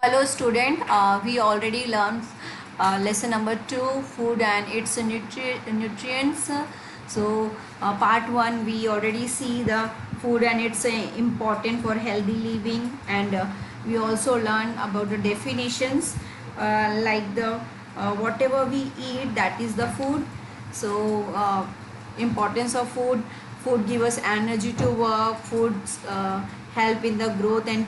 Hello student, we already learned lesson number 2, food and its nutrients. So part 1 we already see the food and its important for healthy living, and we also learn about the definitions, like the whatever we eat, that is the food. So importance of food give us energy to work, food help in the growth and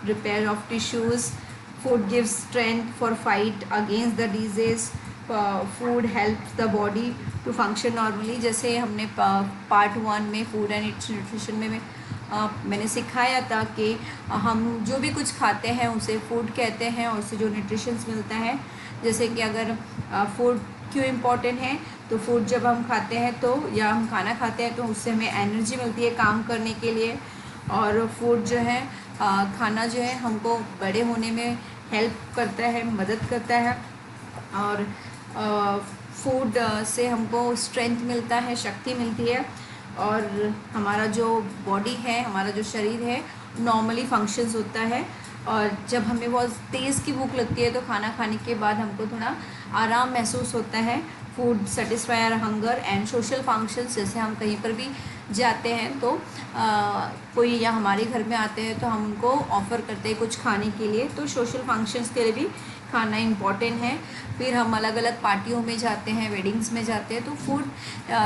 repair of tissues, food gives strength for fight against the disease, food help the body to function normally. जैसे हमने part 1 में food and it's nutrition में मैंने सिखाया था कि हम जो भी कुछ खाते हैं उसे फूड कहते हैं, और उससे जो न्यूट्रिशंस मिलता है, जैसे कि अगर फूड क्यों इम्पॉर्टेंट है, तो फूड जब हम खाते हैं तो या हम खाना खाते हैं तो उससे हमें एनर्जी मिलती है काम करने के लिए. और फूड जो है खाना जो है हमको बड़े होने में हेल्प करता है, मदद करता है. और फूड से हमको स्ट्रेंथ मिलता है, शक्ति मिलती है, और हमारा जो बॉडी है, हमारा जो शरीर है नॉर्मली फंक्शंस होता है. और जब हमें बहुत तेज़ की भूख लगती है तो खाना खाने के बाद हमको थोड़ा आराम महसूस होता है. Food satisfy our hunger and social functions. जैसे हम कहीं पर भी जाते हैं तो कोई या हमारे घर में आते हैं तो हम उनको ऑफ़र करते हैं कुछ खाने के लिए, तो सोशल फंक्शंस के लिए भी खाना इम्पॉर्टेंट है. फिर हम अलग अलग पार्टियों में जाते हैं, वेडिंग्स में जाते हैं, तो फूड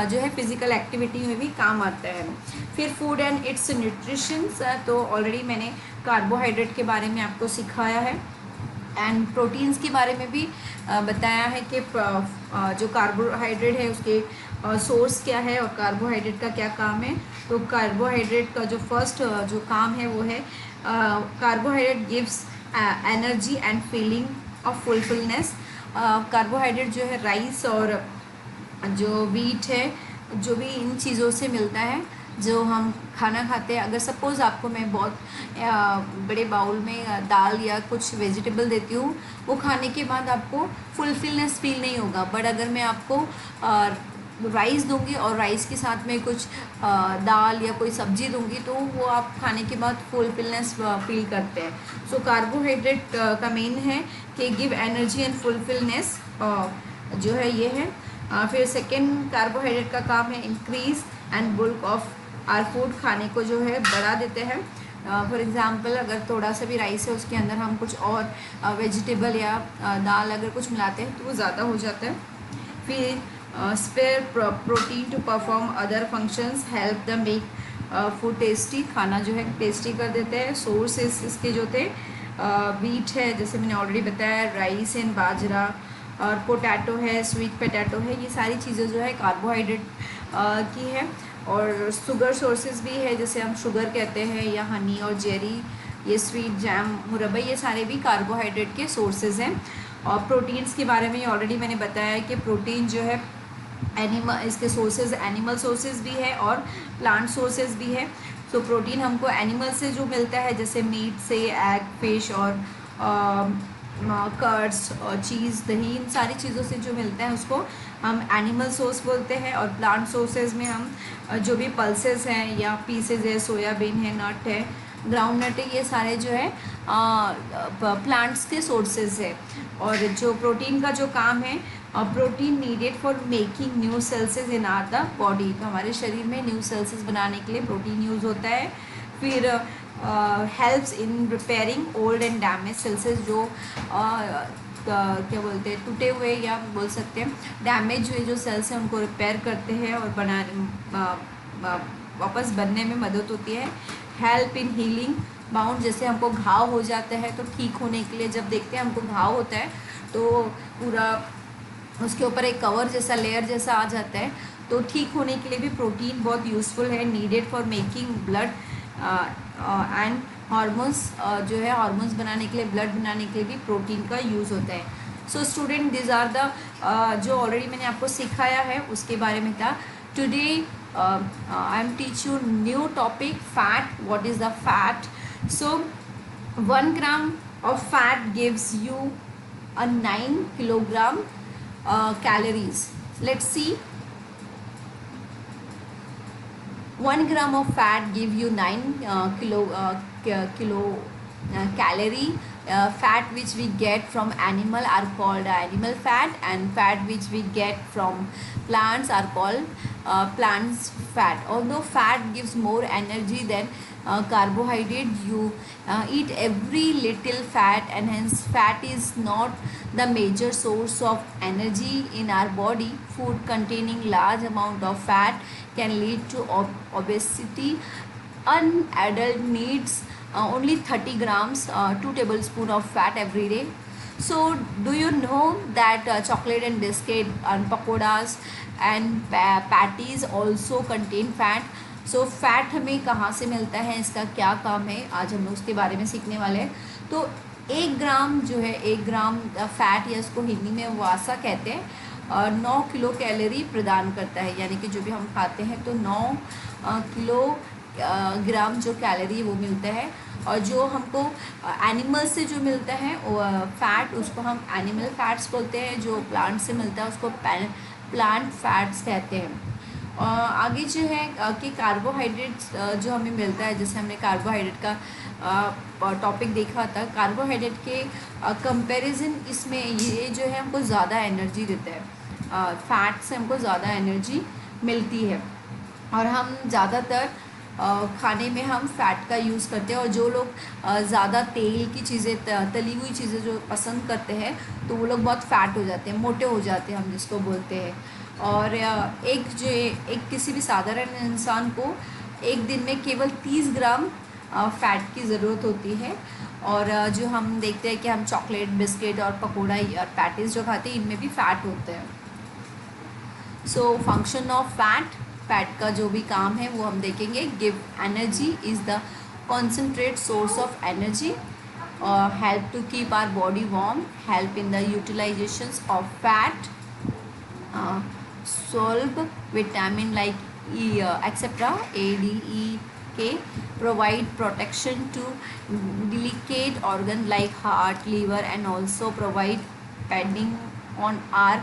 जो है फिज़िकल एक्टिविटी में भी काम आता है. फिर फूड एंड इट्स न्यूट्रिशंस, तो ऑलरेडी मैंने कार्बोहाइड्रेट के बारे में आपको सिखाया है, एंड प्रोटीन्स के बारे में भी बताया है कि जो कार्बोहाइड्रेट है उसके सोर्स क्या है और कार्बोहाइड्रेट का क्या काम है. तो कार्बोहाइड्रेट का जो फर्स्ट जो काम है वो है carbohydrate gives energy and feeling of fulfilness. Carbohydrate जो है राइस और जो वीट है, जो भी इन चीज़ों से मिलता है जो हम खाना खाते हैं. अगर सपोज़ आपको मैं बहुत बड़े बाउल में दाल या कुछ वेजिटेबल देती हूँ, वो खाने के बाद आपको फुलफिलनेस फील नहीं होगा. बट अगर मैं आपको राइस दूंगी और राइस के साथ में कुछ दाल या कोई सब्जी दूंगी, तो वो आप खाने के बाद फुलफिलनेस फील करते हैं. सो कार्बोहाइड्रेट का मेन है कि गिव एनर्जी एंड फुलफिलनेस, जो है ये है. फिर सेकेंड कार्बोहाइड्रेट का काम है increase and bulk of our food. खाने को जो है बढ़ा देते हैं. फॉर एग्ज़ाम्पल अगर थोड़ा सा भी राइस है उसके अंदर हम कुछ और वेजिटेबल या दाल अगर कुछ मिलाते हैं तो वो ज़्यादा हो जाता है. फिर spare protein to perform other functions, help the make food tasty. खाना जो है टेस्टी कर देते हैं. सोर्सेस इसके जो थे वीट है, जैसे मैंने ऑलरेडी बताया, राइस एंड बाजरा, और पोटैटो है, स्वीट पोटैटो है, ये सारी चीज़ें जो है कार्बोहाइड्रेट की है. और शुगर सोर्सेज भी है, जैसे हम शुगर कहते हैं, या हनी और जेरी, ये स्वीट जैम, मुरब्बा, ये सारे भी कार्बोहाइड्रेट के सोर्सेज हैं. और प्रोटीन्स के बारे में ऑलरेडी मैंने बताया कि प्रोटीन जो है एनिमल, इसके सोर्सेज एनिमल सोर्सेज भी है और प्लांट सोर्सेज भी है. सो प्रोटीन हमको एनिमल से जो मिलता है, जैसे मीट से, एग, फिश और कर्ड्स और चीज़, दही, इन सारी चीज़ों से जो मिलता है उसको हम एनिमल सोर्स बोलते हैं. और प्लांट सोर्सेज में हम जो भी पल्सेस हैं या पीसेज है, सोयाबीन है, नट है, ग्राउंड नट है, ये सारे जो है प्लांट्स के सोर्सेज है. और जो प्रोटीन का जो काम है, protein needed for making new cells in our the body. तो हमारे शरीर में न्यू सेल्सेज बनाने के लिए प्रोटीन यूज़ होता है. फिर helps in repairing old and damage cells, जो क्या बोलते हैं, टूटे हुए या बोल सकते हैं डैमेज हुए जो सेल्स हैं उनको रिपेयर करते हैं और वापस बनने में मदद होती है. हेल्प इन हीलिंग बाउंड, जैसे हमको घाव हो जाता है तो ठीक होने के लिए, जब देखते हैं हमको घाव होता है तो पूरा उसके ऊपर एक कवर जैसा, लेयर जैसा आ जाता है, तो ठीक होने के लिए भी प्रोटीन बहुत यूज़फुल है. Needed for making blood and hormones, जो है हार्मोन्स बनाने के लिए, ब्लड बनाने के लिए भी प्रोटीन का यूज़ होता है. So student, these are the जो ऑलरेडी मैंने आपको सिखाया है उसके बारे में था. Today I am teach you new topic, fat. What is the fat? So 1 gram of fat gives you a 9 kilogram calories. Let's see. 1 gram of fat give you 9 kilo calorie. fat which we get from animal are called animal fat, and fat which we get from plants are called plants fat. Although fat gives more energy than carbohydrate, you eat every little fat, and hence fat is not the major source of energy in our body. Food containing large amount of fat can lead to obesity. An adult needs only 30 grams, 2 tablespoons of fat every day. So do you know that chocolate and biscuit and pakoras and patties also contain fat? So fat हमें कहाँ से मिलता है, इसका क्या काम है, आज हम लोग उसके बारे में सीखने वाले हैं. तो 1 ग्राम जो है, 1 ग्राम फैट, या इसको हिंदी में वासा कहते हैं, 9 किलो कैलोरी प्रदान करता है. यानी कि जो भी हम खाते हैं तो 9 किलो ग्राम जो कैलोरी वो मिलता है. और जो हमको एनिमल से जो मिलता है फैट, उसको हम एनिमल फैट्स बोलते हैं. जो प्लांट से मिलता है उसको प्लांट फैट्स कहते हैं. आगे जो है कि कार्बोहाइड्रेट्स जो हमें मिलता है, जैसे हमने कार्बोहाइड्रेट का टॉपिक देखा था, कार्बोहाइड्रेट के कंपैरिजन इसमें ये जो है हमको ज़्यादा एनर्जी देता है. फैट से हमको ज़्यादा एनर्जी मिलती है, और हम ज़्यादातर खाने में हम फैट का यूज़ करते हैं. और जो लोग ज़्यादा तेल की चीज़ें, तली हुई चीज़ें जो पसंद करते हैं, तो वो लोग बहुत फैट हो जाते हैं, मोटे हो जाते हैं, हम जिसको बोलते हैं. और एक किसी भी साधारण इंसान को एक दिन में केवल 30 ग्राम फैट की ज़रूरत होती है. और जो हम देखते हैं कि हम चॉकलेट, बिस्किट और पकोड़ा और पैटीज़ जो खाते हैं, इनमें भी फ़ैट होते हैं. सो फंक्शन ऑफ फैट का जो भी काम है वो हम देखेंगे. Give energy is the concentrate source of energy, help to keep our body warm, help in the utilization of fat, solve vitamin like E, etc. A, D, E, K, provide protection to delicate organ like heart, liver, and also provide padding on our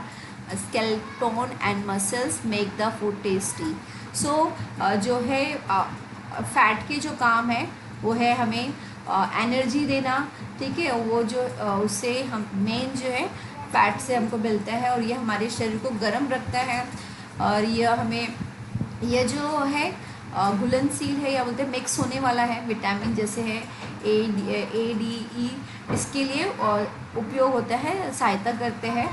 skeleton and muscles, make the food tasty. So जो है fat के जो काम है वो है हमें energy देना, ठीक है. वो जो उससे हम मेन जो है फैट से हमको मिलता है, और ये हमारे शरीर को गर्म रखता है. और यह जो है घुलनशील है, या बोलते हैं मिक्स होने वाला है. विटामिन जैसे है ए डी ई, इसके लिए उपयोग होता है, सहायता करते हैं.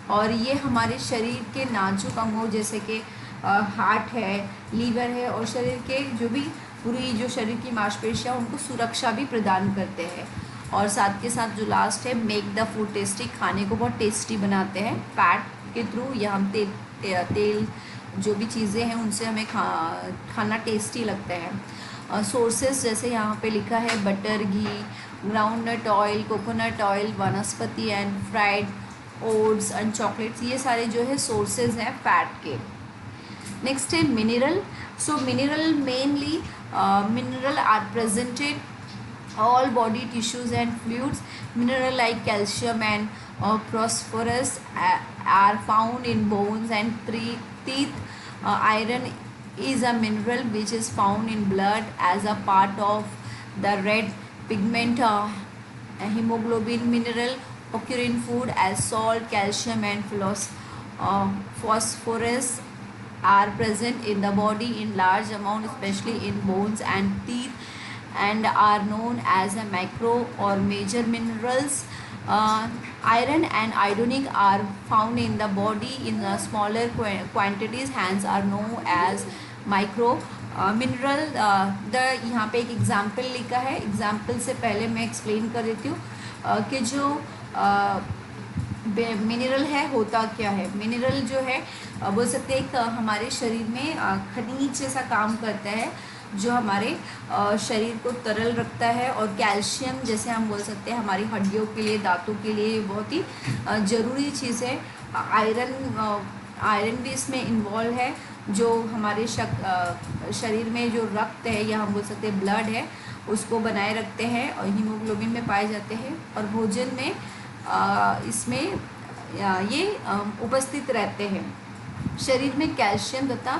और ये हमारे शरीर के नाजुक अंगों जैसे कि हार्ट है, लीवर है, और शरीर के जो भी पूरी जो शरीर की मांसपेशियाँ, उनको सुरक्षा भी प्रदान करते हैं. और साथ के साथ जो लास्ट है, मेक द फूड टेस्टी, खाने को बहुत टेस्टी बनाते हैं फैट के थ्रू. या हम तेल जो भी चीज़ें हैं उनसे हमें खाना टेस्टी लगता है. सोर्सेस जैसे यहाँ पे लिखा है, बटर, घी, ग्राउंडनट ऑयल, कोकोनट ऑयल, वनस्पति and fried oats and chocolates, ये सारे जो है सोर्सेज हैं फैट के. नेक्स्ट है mineral. So mineral mainly mineral are presented all body tissues and fluids. Mineral like calcium and phosphorus are found in bones and teeth. Iron is a mineral which is found in blood as a part of the red pigment. Hemoglobin mineral occur in food as salt, calcium and phosphorus are present in the body in large amount, especially in bones and teeth, and are known as a micro or major minerals. Iron and iodine are found in the body in smaller quantities, hence are known as micro mineral. यहाँ पे एक example लिखा है. Example से पहले मैं explain कर देती हूँ कि जो मिनरल है होता क्या है. मिनरल जो है बोल सकते हैं एक हमारे शरीर में खनिज जैसा काम करता है, जो हमारे शरीर को तरल रखता है. और कैल्शियम जैसे हम बोल सकते हैं हमारी हड्डियों के लिए, दांतों के लिए बहुत ही ज़रूरी चीज़ है. आयरन भी इसमें इन्वॉल्व है, जो हमारे शरीर में जो रक्त है, या हम बोल सकते हैं ब्लड है, उसको बनाए रखते हैं, और हीमोग्लोबिन में पाए जाते हैं. और भोजन में इसमें ये उपस्थित रहते हैं. शरीर में कैल्शियम तथा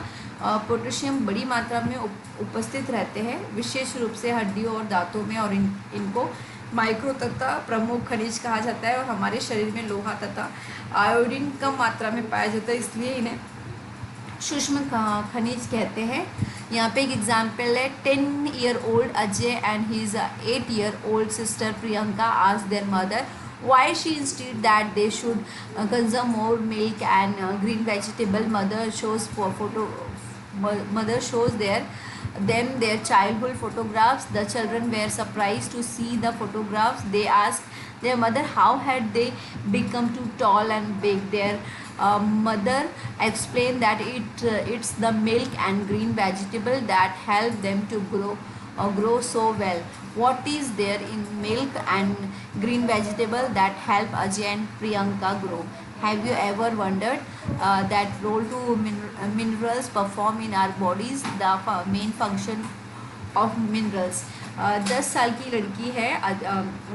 पोटेशियम बड़ी मात्रा में उपस्थित रहते हैं, विशेष रूप से हड्डियों और दांतों में, और इनको माइक्रो तथा प्रमुख खनिज कहा जाता है और हमारे शरीर में लोहा तथा आयोडीन कम मात्रा में पाया जाता है, इसलिए इन्हें सूक्ष्म खनिज कहते हैं। यहाँ पे एक एग्जाम्पल है, 10-year-old Ajay and his 8-year-old sister Priyanka आज their mother why she insisted that they should consume more milk and green vegetable. Mother shows them their childhood photographs. The children were surprised to see the photographs. They asked their mother how had they become too tall and big. Their mother explained that it's the milk and green vegetable that help them to grow so well. What is there in milk and green vegetable that help Ajay and Priyanka grow? Have you ever wondered that role to minerals perform in our bodies? The main function of minerals. 10 साल की लड़की है,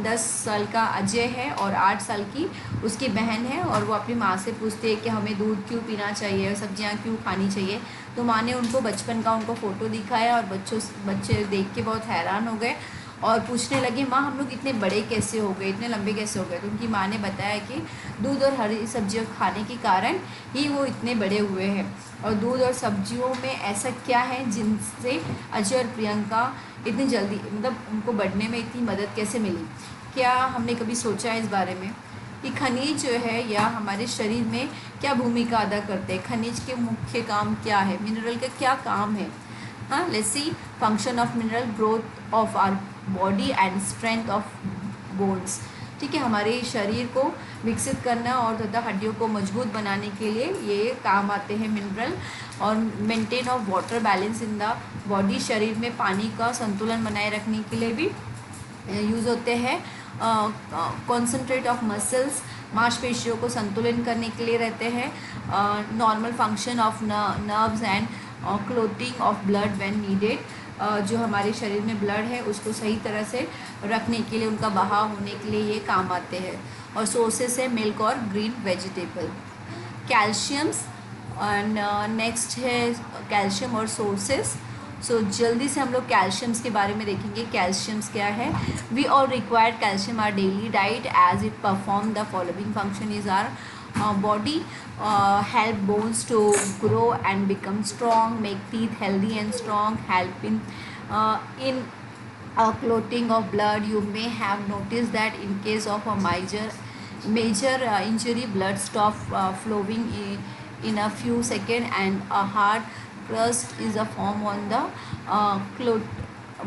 10 साल का अजय है और 8 साल की उसकी बहन है, और वो अपनी माँ से पूछते हैं कि हमें दूध क्यों पीना चाहिए और सब्जियाँ क्यों खानी चाहिए। तो माँ ने उनको बचपन का उनको फ़ोटो दिखाया और बच्चे देख के बहुत हैरान हो गए और पूछने लगे, माँ हम लोग इतने बड़े कैसे हो गए, इतने लंबे कैसे हो गए। तो उनकी माँ ने बताया कि दूध और हरी सब्जियाँ खाने के कारण ही वो इतने बड़े हुए हैं, और दूध और सब्जियों में ऐसा क्या है जिनसे अजय और प्रियंका इतनी जल्दी, मतलब उनको बढ़ने में इतनी मदद कैसे मिली। क्या हमने कभी सोचा है इस बारे में कि खनिज जो है या हमारे शरीर में क्या भूमिका अदा करते हैं, खनिज के मुख्य काम क्या है, मिनरल का क्या काम है। हाँ, let's see function of mineral, growth of our body and strength of bones. ठीक है, हमारे शरीर को विकसित करना और तथा हड्डियों को मजबूत बनाने के लिए ये काम आते हैं मिनरल। और maintain of water balance in the body, शरीर में पानी का संतुलन बनाए रखने के लिए भी यूज़ होते हैं। कॉन्सेंट्रेट ऑफ मसल्स, मांसपेशियों को संतुलन करने के लिए रहते हैं। Normal function of nerves and clotting of blood when needed, जो हमारे शरीर में ब्लड है उसको सही तरह से रखने के लिए, उनका बहाव होने के लिए ये काम आते हैं। और सोर्सेस है मिल्क और green vegetable. Calciums and next है कैल्शियम और सोर्सेस। सो जल्दी से हम लोग कैल्शियम्स के बारे में देखेंगे। कैल्शियम्स क्या है? We all required calcium our daily diet as it perform the following function is our body, help bones to grow and become strong, make teeth healthy and strong, help in clotting of blood. You may have noticed that in case of a major injury, blood stop flowing in a few seconds, and a hard crust is a form on the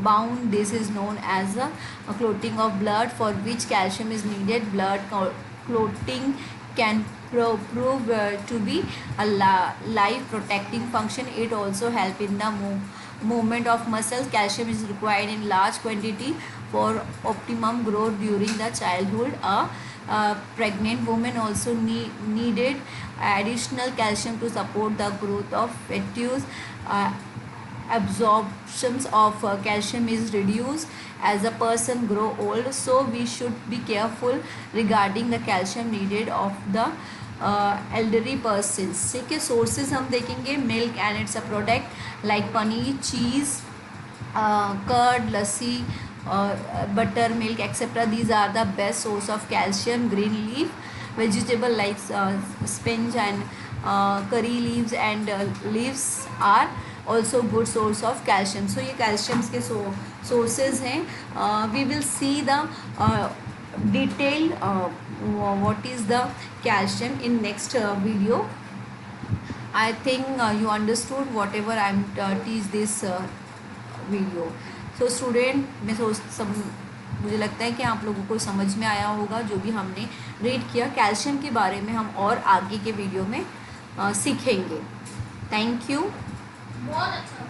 bound. This is known as a clotting of blood, for which calcium is needed. Blood clotting can prove to be a life protecting function. It also help in the movement of muscles. Calcium is required in large quantity for optimum growth during the childhood. A pregnant woman also needed additional calcium to support the growth of fetus. Absorptions of calcium is reduced as a person grow old, so we should be careful regarding the calcium needed of the elderly persons. ठीक है, sources हम देखेंगे। milk and its a product like paneer, cheese, curd, lassi, buttermilk, etc. These are the best source of calcium. Green leaf vegetable like spinach and curry leaves and leaves are also good source of calcium. So ये calciums के sources हैं। We will see the detail what is the calcium in next video. I think you understood whatever I am teach this video. So student, मुझे लगता है कि आप लोगों को समझ में आया होगा जो भी हमने रीड किया। कैल्शियम के बारे में हम और आगे के वीडियो में सीखेंगे। Thank you. बहुत अच्छा।